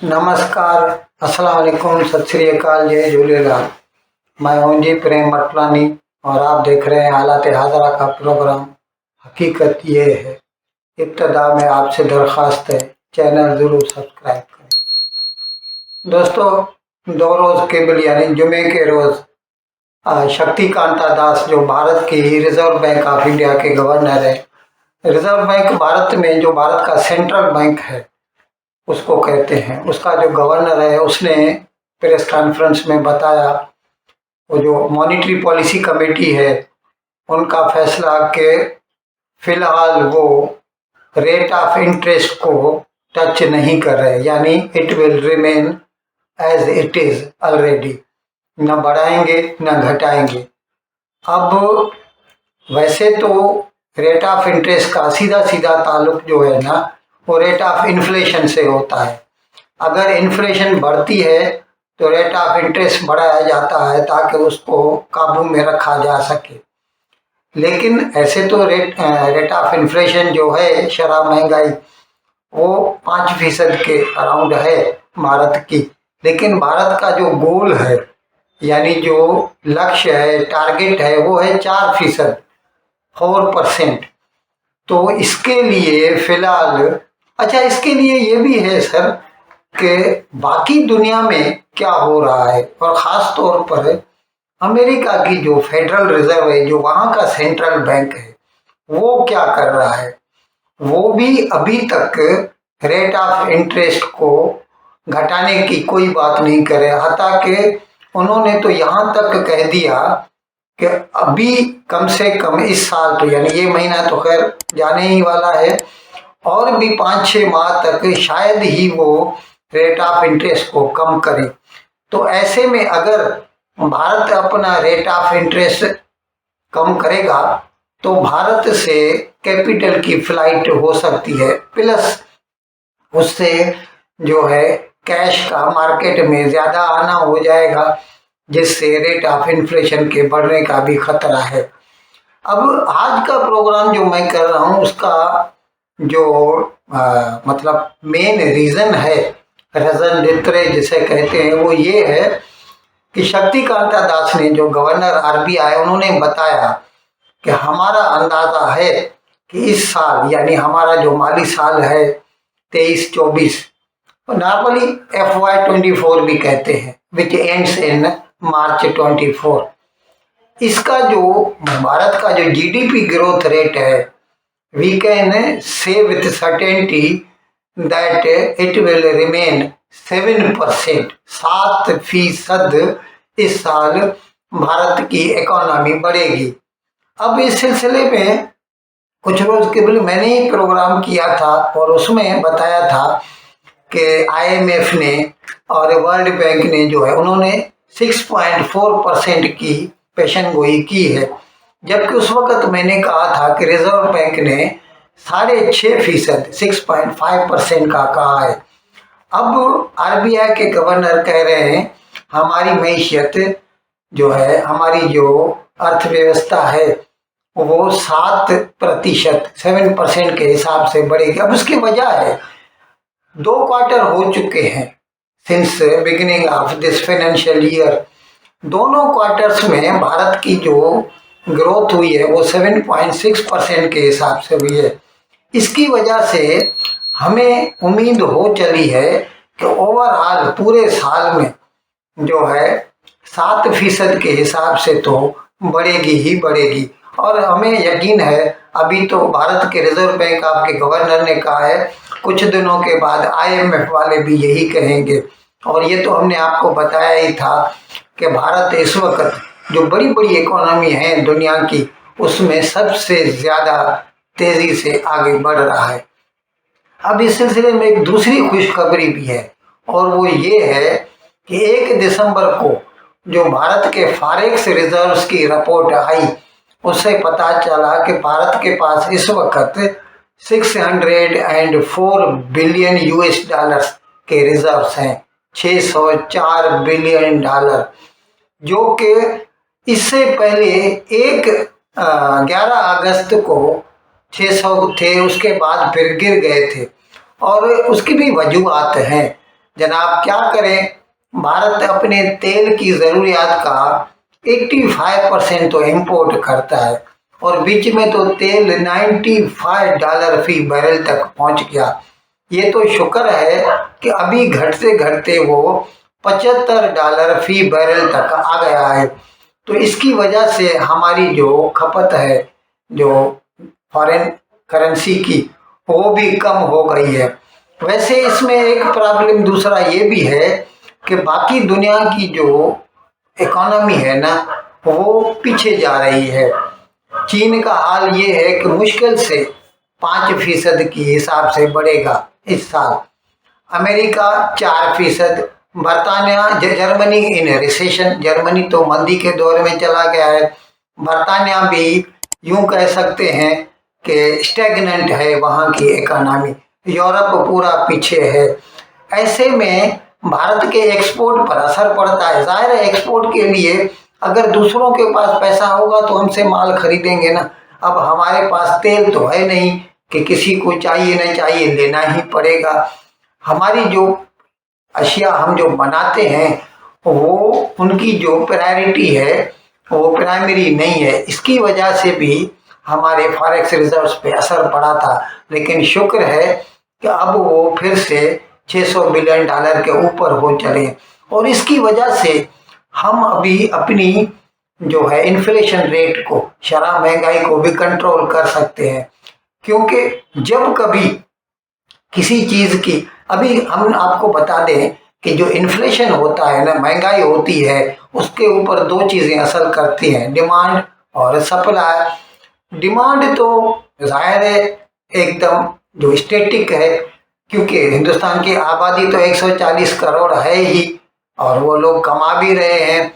नमस्कार, अस्सलाम वालेकुम, सत श्री अकाल, जय झूलेलाल। मैं हूं जी प्रेम मटलानी और आप देख रहे हैं हालात हाजरा का प्रोग्राम। हकीकत ये है। इब्तदा में आपसे दरख्वास्त है, चैनल ज़रूर सब्सक्राइब करें। दोस्तों, 2 रोज़ केबल यानी जुमे के रोज़ शक्तिकांता दास जो भारत की रिजर्व बैंक ऑफ इंडिया के गवर्नर है, रिजर्व बैंक भारत में जो भारत का सेंट्रल बैंक है उसको कहते हैं, उसका जो गवर्नर है उसने प्रेस कॉन्फ्रेंस में बताया वो जो मॉनेटरी पॉलिसी कमेटी है उनका फैसला कि फिलहाल वो रेट ऑफ इंटरेस्ट को टच नहीं कर रहे, यानी it will remain as it is already, न बढ़ाएंगे न घटाएंगे। अब वैसे तो रेट ऑफ इंटरेस्ट का सीधा सीधा ताल्लुक जो है ना वो रेट ऑफ इन्फ्लेशन से होता है। अगर इन्फ्लेशन बढ़ती है तो रेट ऑफ इंटरेस्ट बढ़ाया जाता है ताकि उसको काबू में रखा जा सके। लेकिन ऐसे तो रेट ऑफ इन्फ्लेशन जो है, शरह महंगाई, वो 5% के अराउंड है भारत की। लेकिन भारत का जो गोल है यानी जो लक्ष्य है, टारगेट है, वो है 4%, 4%। तो इसके लिए फिलहाल इसके लिए ये भी है सर कि बाकी दुनिया में क्या हो रहा है और ख़ास तौर पर अमेरिका की जो फेडरल रिजर्व है, जो वहाँ का सेंट्रल बैंक है, वो क्या कर रहा है। वो भी अभी तक रेट ऑफ इंटरेस्ट को घटाने की कोई बात नहीं करे, हालांकि उन्होंने तो यहाँ तक कह दिया कि अभी कम से कम इस साल, तो यानी ये महीना तो खैर जाने ही वाला है, और भी 5-6 माह तक शायद ही वो रेट ऑफ इंटरेस्ट को कम करे। तो ऐसे में अगर भारत अपना रेट ऑफ इंटरेस्ट कम करेगा तो भारत से कैपिटल की फ्लाइट हो सकती है, प्लस उससे जो है कैश का मार्केट में ज़्यादा आना हो जाएगा, जिससे रेट ऑफ इन्फ्लेशन के बढ़ने का भी खतरा है। अब आज का प्रोग्राम जो मैं कर रहा हूँ उसका जो मतलब मेन रीज़न है, रजन डित्रे जिसे कहते हैं, वो ये है कि शक्तिकांता दास ने, जो गवर्नर आरबीआई, उन्होंने बताया कि हमारा अंदाज़ा है कि इस साल यानी हमारा जो माली साल है 23-24, नॉर्मली FY24 भी कहते हैं, विच एंड्स इन मार्च 24, इसका जो भारत का जो जीडीपी ग्रोथ रेट है, we can say with certainty that it will remain 7%, 7% इस साल भारत की इकोनॉमी बढ़ेगी। अब इस सिलसिले में कुछ रोज केवल मैंने ही प्रोग्राम किया था और उसमें बताया था कि IMF ने और वर्ल्ड बैंक ने जो है उन्होंने 6.4% की पेशन गोई की है, जबकि उस वक्त मैंने कहा था कि रिजर्व बैंक ने 6.5%, 6.5% का कहा है। अब आरबीआई के गवर्नर कह रहे हैं हमारी मैशियत जो है, हमारी जो अर्थव्यवस्था है वो 7%, 7% के हिसाब से बढ़ेगी। अब उसकी वजह है 2 क्वार्टर हो चुके हैं since beginning of this financial year. दोनों क्वार्टर्स में भारत की जो ग्रोथ हुई है वो 7.6% के हिसाब से हुई है। इसकी वजह से हमें उम्मीद हो चली है कि ओवरऑल पूरे साल में जो है 7% के हिसाब से तो बढ़ेगी ही बढ़ेगी। और हमें यकीन है, अभी तो भारत के रिजर्व बैंक ऑफ के गवर्नर ने कहा है, कुछ दिनों के बाद IMF वाले भी यही कहेंगे। और ये तो हमने आपको बताया ही था कि भारत इस वक्त जो बड़ी बड़ी इकोनॉमी है दुनिया की, उसमें सबसे ज़्यादा तेज़ी से आगे बढ़ रहा है। अब इस सिलसिले में एक दूसरी खुशखबरी भी है, और वो ये है कि 1 दिसंबर को जो भारत के फॉरेक्स रिजर्व्स की रिपोर्ट आई, उससे पता चला कि भारत के पास इस वक्त 604 बिलियन US डॉलर्स के रिजर्व्स हैं, 604 बिलियन डॉलर, जो कि इससे पहले 11 अगस्त को 600 थे, उसके बाद फिर गिर गए थे। और उसकी भी वजूहात हैं जनाब क्या करें, भारत अपने तेल की ज़रूरियात का 85% तो इंपोर्ट करता है और बीच में तो तेल $95 फी बैरल तक पहुंच गया। ये तो शुक्र है कि अभी घटते घटते वो $75 फी बैरल तक आ गया है। तो इसकी वजह से हमारी जो खपत है, जो फॉरेन करेंसी की, वो भी कम हो गई है। वैसे इसमें एक प्रॉब्लम दूसरा ये भी है कि बाकी दुनिया की जो इकोनॉमी है ना, वो पीछे जा रही है। चीन का हाल ये है कि मुश्किल से 5% की हिसाब से बढ़ेगा इस साल। अमेरिका 4%, बरतानिया जर्मनी इन रिसेशन, जर्मनी तो मंदी के दौर में चला गया है। बरतानिया भी यूं कह सकते हैं कि स्टैग्नेंट है वहाँ की इकोनॉमी। यूरोप पूरा पीछे है। ऐसे में भारत के एक्सपोर्ट पर असर पड़ता है। जाहिर है एक्सपोर्ट के लिए अगर दूसरों के पास पैसा होगा तो हमसे माल खरीदेंगे ना। अब हमारे पास तेल तो है नहीं कि किसी को चाहिए नहीं चाहिए लेना ही पड़ेगा। हमारी जो अशिया हम जो बनाते हैं वो उनकी जो प्रायोरिटी है वो प्राइमरी नहीं है। इसकी वजह से भी हमारे फॉरेक्स रिजर्व्स पे असर पड़ा था, लेकिन शुक्र है कि अब वो फिर से $600 बिलियन के ऊपर हो चले और इसकी वजह से हम अभी अपनी जो है इन्फ्लेशन रेट को, शरह महंगाई को भी कंट्रोल कर सकते हैं। क्योंकि जब कभी किसी चीज की, अभी हम आपको बता दें कि जो इन्फ्लेशन होता है ना, महंगाई होती है, उसके ऊपर दो चीजें असर करती हैं, डिमांड और सप्लाई। डिमांड तो जाहिर है एकदम जो स्टेटिक है, क्योंकि हिंदुस्तान की आबादी तो 140 करोड़ है ही और वो लोग कमा भी रहे हैं।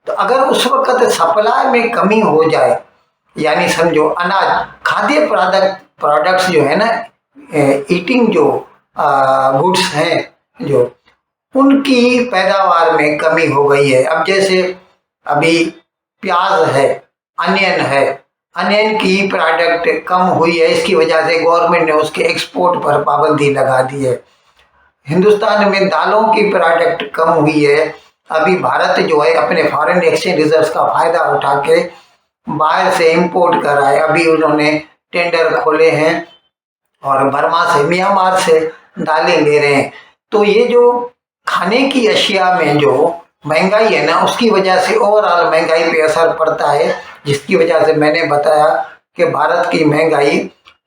तो अगर उस वक्त सप्लाई में कमी हो जाए, यानी समझो अनाज, खाद्य प्रोडक्ट्स जो है ना, ईटिंग जो गुड्स हैं, जो उनकी पैदावार में कमी हो गई है। अब जैसे अभी प्याज है, अनियन है, अनियन की प्रोडक्ट कम हुई है, इसकी वजह से गवर्नमेंट ने उसके एक्सपोर्ट पर पाबंदी लगा दी है। हिंदुस्तान में दालों की प्रोडक्ट कम हुई है। अभी भारत जो है अपने फॉरेन एक्सचेंज रिजर्व्स का फायदा उठा के बाहर से इंपोर्ट कर रहा है। अभी उन्होंने टेंडर खोले हैं और बर्मा से, म्यांमार से दालें ले रहे हैं। तो ये जो खाने की अशिया में जो महंगाई है ना, उसकी वजह से ओवरऑल महंगाई पे असर पड़ता है, जिसकी वजह से मैंने बताया कि भारत की महंगाई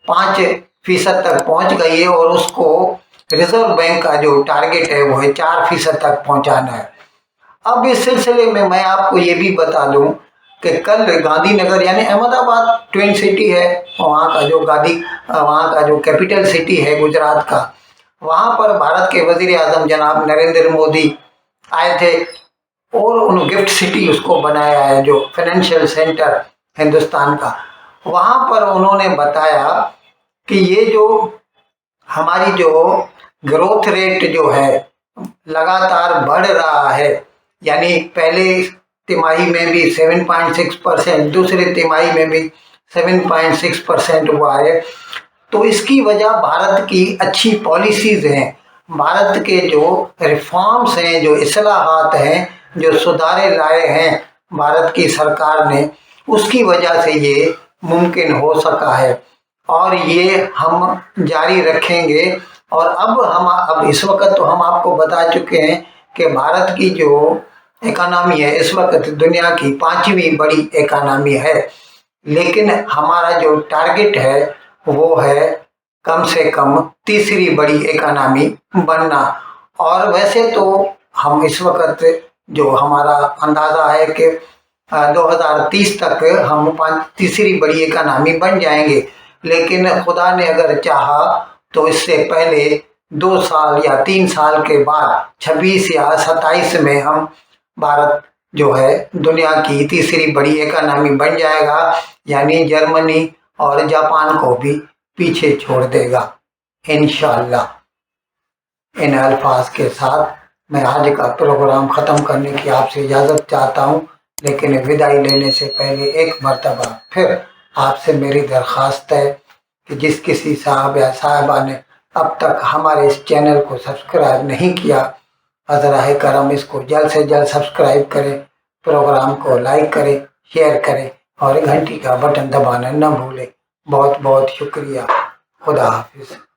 5% तक पहुंच गई है और उसको रिजर्व बैंक का जो टारगेट है वो है 4% तक पहुंचाना है। अब इस सिलसिले में मैं आपको ये भी बता दूं कि कल गांधीनगर, यानी अहमदाबाद ट्विन सिटी है, वहाँ का जो वहाँ का जो कैपिटल सिटी है गुजरात का, वहाँ पर भारत के वजीर आजम जनाब नरेंद्र मोदी आए थे और उन गिफ्ट सिटी उसको बनाया है, जो फाइनेंशियल सेंटर हिंदुस्तान का। वहाँ पर उन्होंने बताया कि ये जो हमारी जो ग्रोथ रेट जो है लगातार बढ़ रहा है, यानी पहले तिमाही में भी 7.6%, दूसरे तिमाही में भी 7.6% हुआ है। तो इसकी वजह भारत की अच्छी पॉलिसीज हैं, भारत के जो रिफॉर्म्स हैं, जो इस्लाहात हैं, जो सुधारे लाए हैं भारत की सरकार ने, उसकी वजह से ये मुमकिन हो सका है और ये हम जारी रखेंगे। और अब इस वक्त तो हम आपको बता चुके हैं कि भारत की जो इकोनॉमी है इस वक्त दुनिया की 5वीं बड़ी इकोनॉमी है, लेकिन हमारा जो टारगेट है वो है कम से कम तीसरी बड़ी इकोनॉमी बनना। और वैसे तो हम इस वक्त जो हमारा अंदाजा है कि 2030 तक हम तीसरी बड़ी इकोनॉमी बन जाएंगे, लेकिन खुदा ने अगर चाहा तो इससे पहले 2 साल या 3 साल के बाद 26 या 27 में हम भारत जो है दुनिया की तीसरी बड़ी इकोनॉमी बन जाएगा, यानी जर्मनी और जापान को भी पीछे छोड़ देगा इंशाअल्लाह। इन अल्फाज के साथ मैं आज का प्रोग्राम ख़त्म करने की आपसे इजाज़त चाहता हूँ, लेकिन विदाई लेने से पहले एक मर्तबा फिर आपसे मेरी दरख्वास्त है कि जिस किसी साहब या साहिबा ने अब तक हमारे इस चैनल को सब्सक्राइब नहीं किया, अज़रा करम इसको जल्द से जल्द सब्सक्राइब करें, प्रोग्राम को लाइक करें, शेयर करें और घंटी का बटन दबाना न भूलें। बहुत बहुत शुक्रिया। खुदा हाफिज़।